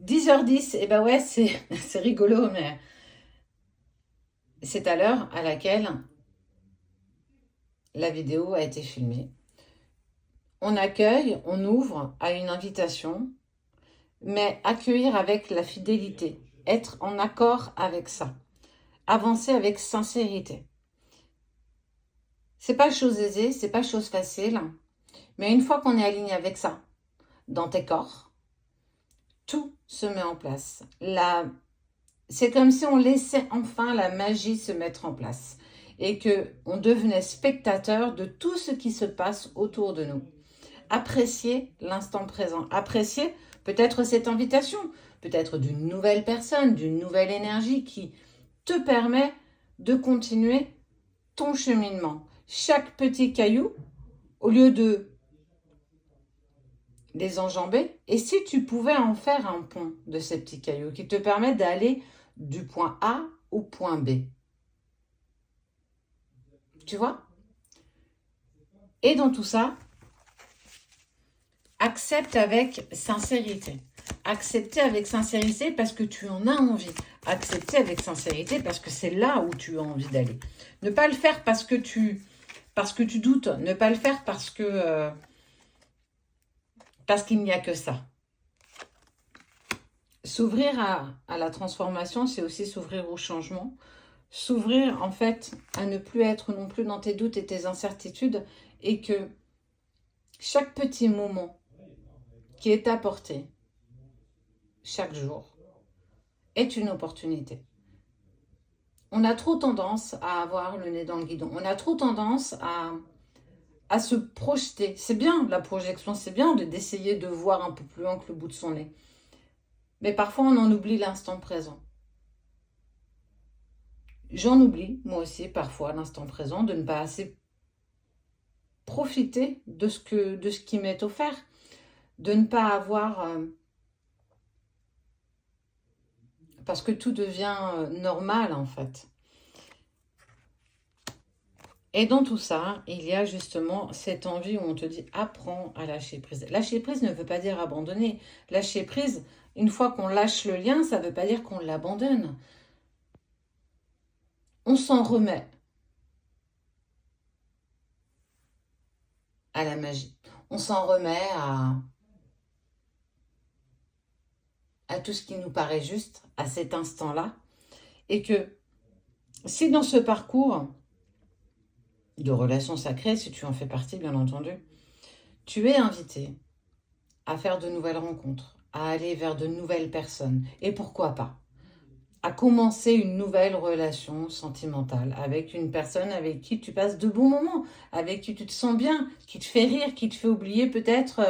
10h10, et ben ouais, c'est rigolo, mais c'est à l'heure à laquelle la vidéo a été filmée. On accueille, on ouvre à une invitation, mais accueillir avec la fidélité, être en accord avec ça, avancer avec sincérité. C'est pas chose aisée, c'est pas chose facile, mais une fois qu'on est aligné avec ça, dans tes corps, tout se met en place. C'est comme si on laissait enfin la magie se mettre en place et que on devenait spectateur de tout ce qui se passe autour de nous. Apprécier l'instant présent, apprécier peut-être cette invitation, peut-être d'une nouvelle personne, d'une nouvelle énergie qui te permet de continuer ton cheminement. Chaque petit caillou, au lieu de les enjamber, et si tu pouvais en faire un pont de ces petits cailloux qui te permettent d'aller du point A au point B. Tu vois? Et dans tout ça, accepte avec sincérité. Accepter avec sincérité parce que tu en as envie. Accepter avec sincérité parce que c'est là où tu as envie d'aller. Ne pas le faire parce que tu doutes. Ne pas le faire parce qu'il n'y a que ça. S'ouvrir à la transformation, c'est aussi s'ouvrir au changement. S'ouvrir en fait à ne plus être non plus dans tes doutes et tes incertitudes et que chaque petit moment qui est apporté chaque jour est une opportunité. On a trop tendance à avoir le nez dans le guidon. On a trop tendance à se projeter. C'est bien la projection, c'est bien d'essayer de voir un peu plus loin que le bout de son nez. Mais parfois on en oublie l'instant présent. J'en oublie, moi aussi, parfois, l'instant présent, de ne pas assez profiter de ce qui m'est offert, de ne pas avoir... parce que tout devient normal, en fait. Et dans tout ça, il y a justement cette envie où on te dit apprends à lâcher prise. Lâcher prise ne veut pas dire abandonner. Lâcher prise, une fois qu'on lâche le lien, ça ne veut pas dire qu'on l'abandonne. On s'en remet à la magie. On s'en remet à tout ce qui nous paraît juste à cet instant-là. Et que si dans ce parcours de relations sacrées, si tu en fais partie bien entendu, tu es invité à faire de nouvelles rencontres, à aller vers de nouvelles personnes, et pourquoi pas à commencer une nouvelle relation sentimentale avec une personne avec qui tu passes de bons moments, avec qui tu te sens bien, qui te fait rire, qui te fait oublier peut-être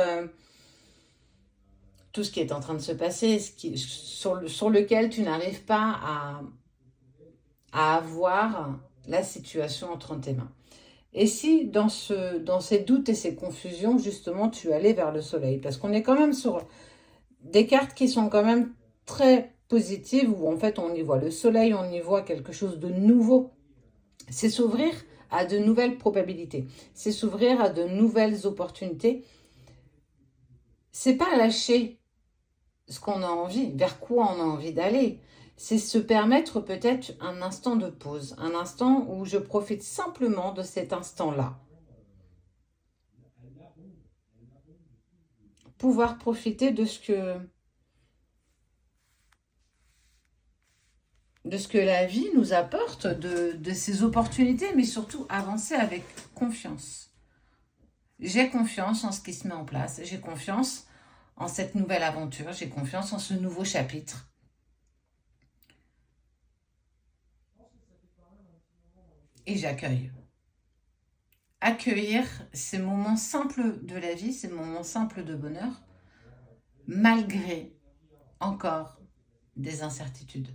tout ce qui est en train de se passer, sur lequel tu n'arrives pas à avoir la situation entre tes mains. Et si dans ces doutes et ces confusions, justement, tu allais vers le soleil, parce qu'on est quand même sur des cartes qui sont quand même très positives, où en fait on y voit le soleil, on y voit quelque chose de nouveau. C'est s'ouvrir à de nouvelles probabilités, c'est s'ouvrir à de nouvelles opportunités. C'est pas lâcher ce qu'on a envie, vers quoi on a envie d'aller. C'est se permettre peut-être un instant de pause, un instant où je profite simplement de cet instant-là. Pouvoir profiter de ce que la vie nous apporte, de ces opportunités, mais surtout avancer avec confiance. J'ai confiance en ce qui se met en place, j'ai confiance en cette nouvelle aventure, j'ai confiance en ce nouveau chapitre. Et j'accueille. Accueillir ces moments simples de la vie, ces moments simples de bonheur, malgré encore des incertitudes.